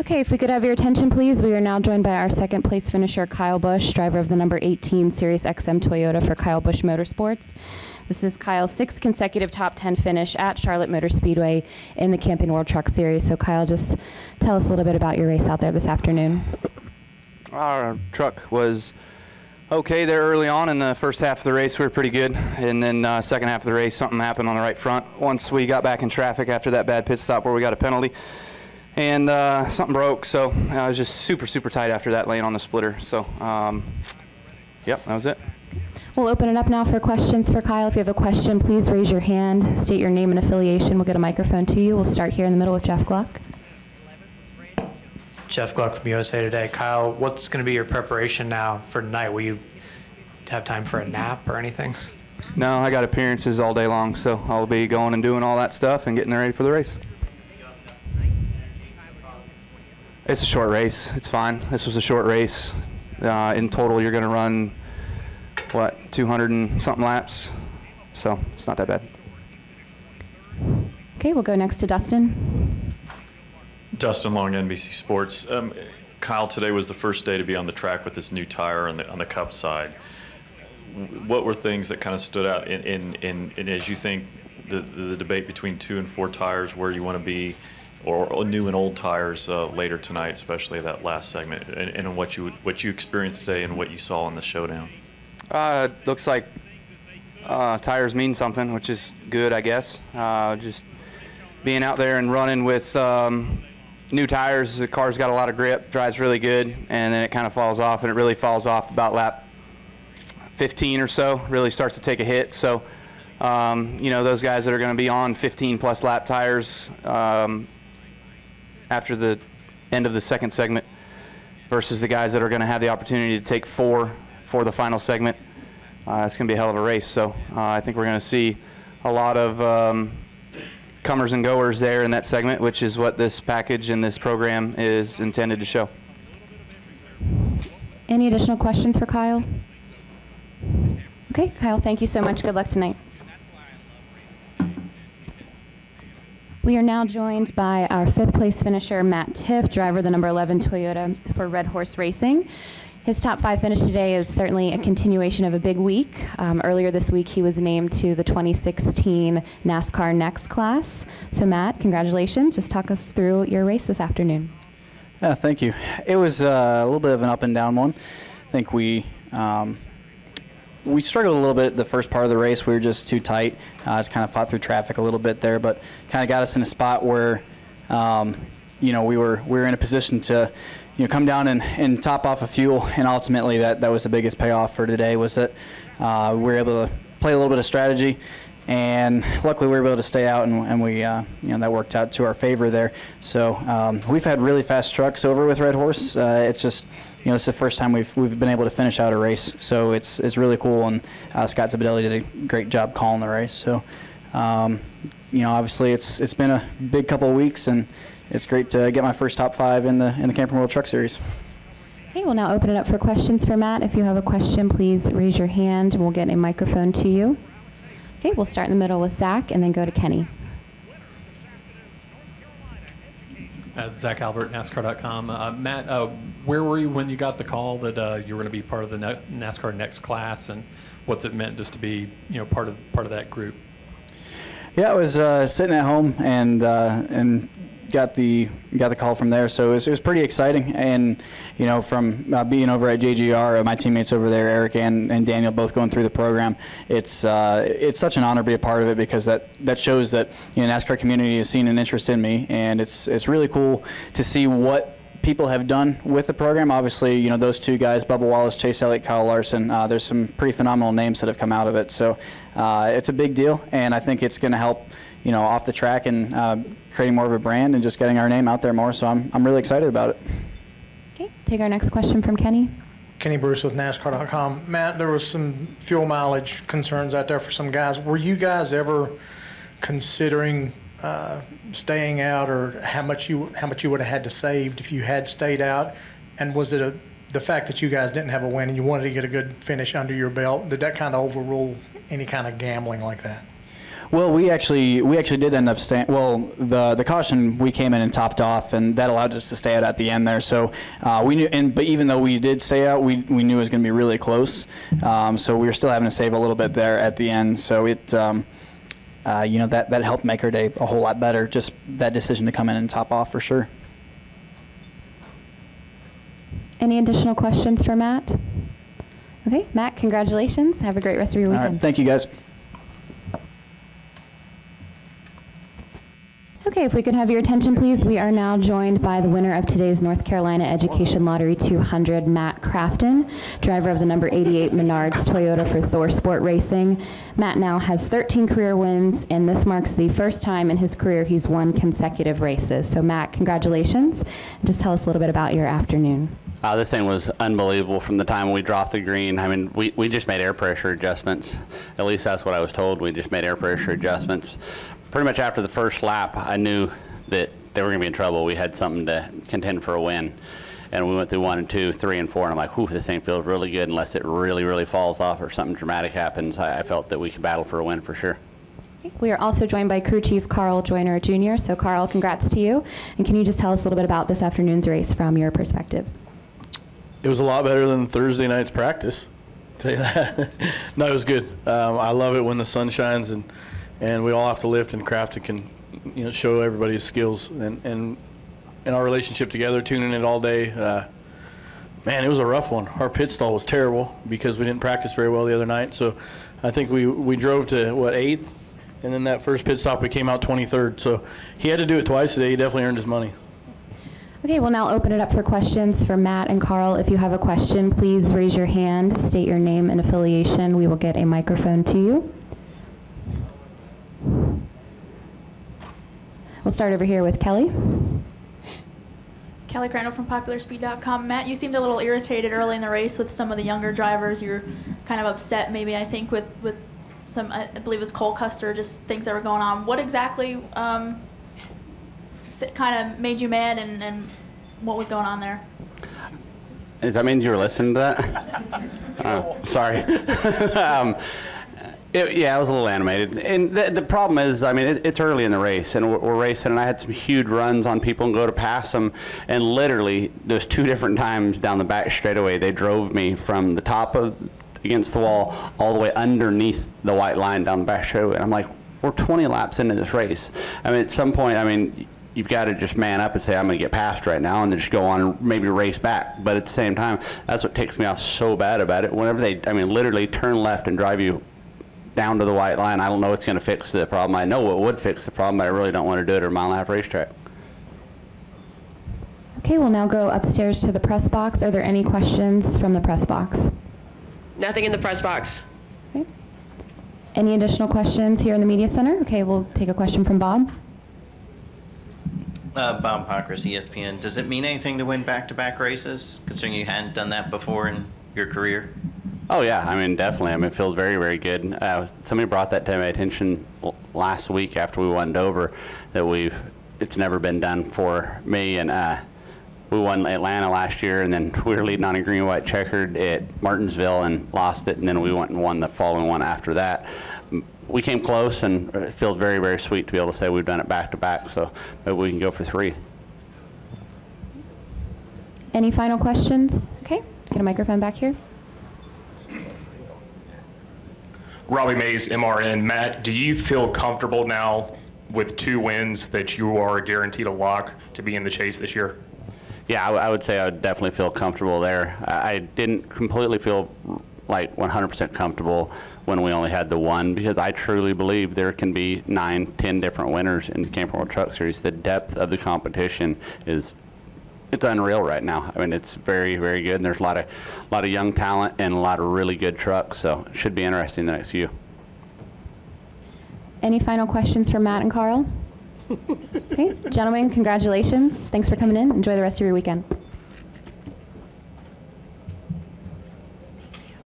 Okay, if we could have your attention, please. We are now joined by our second place finisher, Kyle Busch, driver of the number 18 SiriusXM Toyota for Kyle Busch Motorsports. This is Kyle's 6th consecutive top 10 finish at Charlotte Motor Speedway in the Camping World Truck Series. So Kyle, just tell us a little bit about your race out there this afternoon. Our truck was okay there early on. In the first half of the race we were pretty good, and then second half of the race something happened on the right front once we got back in traffic after that bad pit stop where we got a penalty, and something broke, so I was just super tight after that, laying on the splitter. So yep, that was it. We'll open it up now for questions for Kyle. If you have a question, please raise your hand, state your name and affiliation. We'll get a microphone to you. We'll start here in the middle with Jeff Gluck. Jeff Gluck from USA Today. Kyle, what's going to be your preparation now for tonight? Will you have time for a nap or anything? No, I got appearances all day long, so I'll be going and doing all that stuff and getting ready for the race. It's a short race. It's fine. This was a short race. In total, you're going to run, what, 200 and something laps? So it's not that bad. Okay, we'll go next to Dustin. Dustin Long, NBC Sports. Kyle, today was the first day to be on the track with this new tire on the Cup side. What were things that kind of stood out in as you think the debate between 2 and 4 tires, where you want to be, or new and old tires later tonight, especially that last segment, and what you experienced today and what you saw in the showdown? Looks like tires mean something, which is good, I guess. Just being out there and running with new tires, the car's got a lot of grip, drives really good, and then it kind of falls off, and it really falls off about lap 15 or so, really starts to take a hit. So, you know, those guys that are going to be on 15-plus lap tires after the end of the second segment versus the guys that are going to have the opportunity to take 4 for the final segment, it's going to be a hell of a race. So I think we're going to see a lot of comers and goers there in that segment, which is what this package and this program is intended to show. Any additional questions for Kyle? Okay, Kyle, thank you so much. Good luck tonight. We are now joined by our 5th place finisher, Matt Tift, driver of the number 11 Toyota for Red Horse Racing. His top 5 finish today is certainly a continuation of a big week. Earlier this week, he was named to the 2016 NASCAR Next class. So Matt, congratulations. Just talk us through your race this afternoon. Yeah, thank you. It was a little bit of an up and down one. I think we struggled a little bit the first part of the race. We were just too tight. Just kind of fought through traffic a little bit there, but kind of got us in a spot where, you know, we were in a position to, you know, come down and top off of fuel, and ultimately that was the biggest payoff for today, was that we were able to play a little bit of strategy, and luckily we were able to stay out, and we, you know, that worked out to our favor there. So we've had really fast trucks over with Red Horse. It's just, you know, it's the first time we've been able to finish out a race, so it's really cool, and Scott Zibidelli did a great job calling the race. So, you know, obviously it's been a big couple of weeks, and it's great to get my first top 5 in the Camping World Truck Series. Okay, we'll now open it up for questions for Matt. If you have a question, please raise your hand, and we'll get a microphone to you. Okay, we'll start in the middle with Zach, and then go to Kenny. Zach Albert, NASCAR.com. Matt, where were you when you got the call that you were going to be part of the NASCAR Next class, and what's it meant just to be, you know, part of that group? Yeah, I was sitting at home and got the call from there, so it was pretty exciting. And you know, from being over at JGR, my teammates over there, Eric and Daniel, both going through the program, it's such an honor to be a part of it, because that shows that, you know, NASCAR community has seen an interest in me, and it's really cool to see what people have done with the program. Obviously, you know, those 2 guys, Bubba Wallace, Chase Elliott, Kyle Larson, there's some pretty phenomenal names that have come out of it. So it's a big deal, and I think it's going to help, you know, off the track and creating more of a brand and just getting our name out there more. So I'm really excited about it. Okay, take our next question from Kenny. Kenny Bruce with NASCAR.com. Matt, there was some fuel mileage concerns out there for some guys. Were you guys ever considering staying out, or how much you would have had to save if you had stayed out? And was it the fact that you guys didn't have a win and you wanted to get a good finish under your belt, did that kind of overrule any kind of gambling like that? Well, we actually did end up staying. Well, the caution, we came in and topped off, and that allowed us to stay out at the end there. So we knew, but even though we did stay out, we knew it was going to be really close. So we were still having to save a little bit there at the end. So it, that helped make our day a whole lot better. Just that decision to come in and top off for sure. Any additional questions for Matt? Okay, Matt, congratulations. Have a great rest of your weekend. All right, thank you guys. Okay, if we could have your attention, please. We are now joined by the winner of today's North Carolina Education Lottery 200, Matt Crafton, driver of the number 88 Menards Toyota for Thor Sport Racing. Matt now has 13 career wins, and this marks the first time in his career he's won consecutive races. So Matt, congratulations. Just tell us a little bit about your afternoon. This thing was unbelievable from the time we dropped the green. I mean, we just made air pressure adjustments. At least that's what I was told. We just made air pressure adjustments. Pretty much after the first lap, I knew that they were going to be in trouble. We had something to contend for a win. And we went through 1 and 2, 3 and 4, and I'm like, whew, this thing feels really good unless it really, really falls off or something dramatic happens. I felt that we could battle for a win for sure. We are also joined by Crew Chief Carl Joyner Jr. So Carl, congrats to you. And can you just tell us a little bit about this afternoon's race from your perspective? It was a lot better than Thursday night's practice, I'll tell you that. No, it was good. I love it when the sun shines and we all have to lift, and Crafton can, show everybody his skills and our relationship together, tuning it all day. Man, it was a rough one. Our pit stall was terrible because we didn't practice very well the other night. So I think we drove to, 8th? And then that first pit stop, we came out 23rd. So he had to do it twice today. He definitely earned his money. Okay, we'll now open it up for questions for Matt and Carl. If you have a question, please raise your hand, state your name and affiliation. We will get a microphone to you. We'll start over here with Kelly. Kelly Crandall from PopularSpeed.com. Matt, you seemed a little irritated early in the race with some of the younger drivers. You were kind of upset maybe, I think, with some, I believe it was Cole Custer, just things that were going on. What exactly kind of made you mad, and what was going on there? Does that mean you were listening to that? Sorry. Yeah, I was a little animated. And the problem is, I mean, it's early in the race, and we're racing, and I had some huge runs on people and go to pass them, and literally there's 2 different times down the back straightaway they drove me from the top of against the wall all the way underneath the white line down the back straightaway. And I'm like, we're 20 laps into this race. I mean, at some point, I mean, you've got to just man up and say, I'm going to get past right now, and then just go on and maybe race back. But at the same time, that's what ticks me off so bad about it. Whenever they, I mean, literally turn left and drive you down to the white line, I don't know what's going to fix the problem. I know what would fix the problem, but I really don't want to do it at a 1.5-mile racetrack. Okay, we'll now go upstairs to the press box. Are there any questions from the press box? Nothing in the press box. Okay. Any additional questions here in the media center? Okay, we'll take a question from Bob. Bob Pockris, ESPN. Does it mean anything to win back-to-back races, considering you hadn't done that before in your career? Oh yeah, I mean, definitely. I mean, it feels very, very good. Somebody brought that to my attention last week after we won Dover, that it's never been done for me, and we won Atlanta last year, and then we were leading on a green, white checkered at Martinsville and lost it, and then we went and won the following one after that. We came close, and it feels very, very sweet to be able to say we've done it back-to-back, so maybe we can go for 3. Any final questions? Okay, get a microphone back here. Robbie Mays, MRN. Matt, do you feel comfortable now with 2 wins that you are guaranteed a lock to be in the chase this year? Yeah, I would say I would definitely feel comfortable there. I didn't completely feel like 100% comfortable when we only had the 1, because I truly believe there can be 9, 10 different winners in the Camping World Truck Series. The depth of the competition it's unreal right now. I mean, it's very, very good, and there's a lot of young talent and a lot of really good trucks, so it should be interesting the next few. Any final questions for Matt and Carl? Okay, gentlemen, congratulations. Thanks for coming in. Enjoy the rest of your weekend.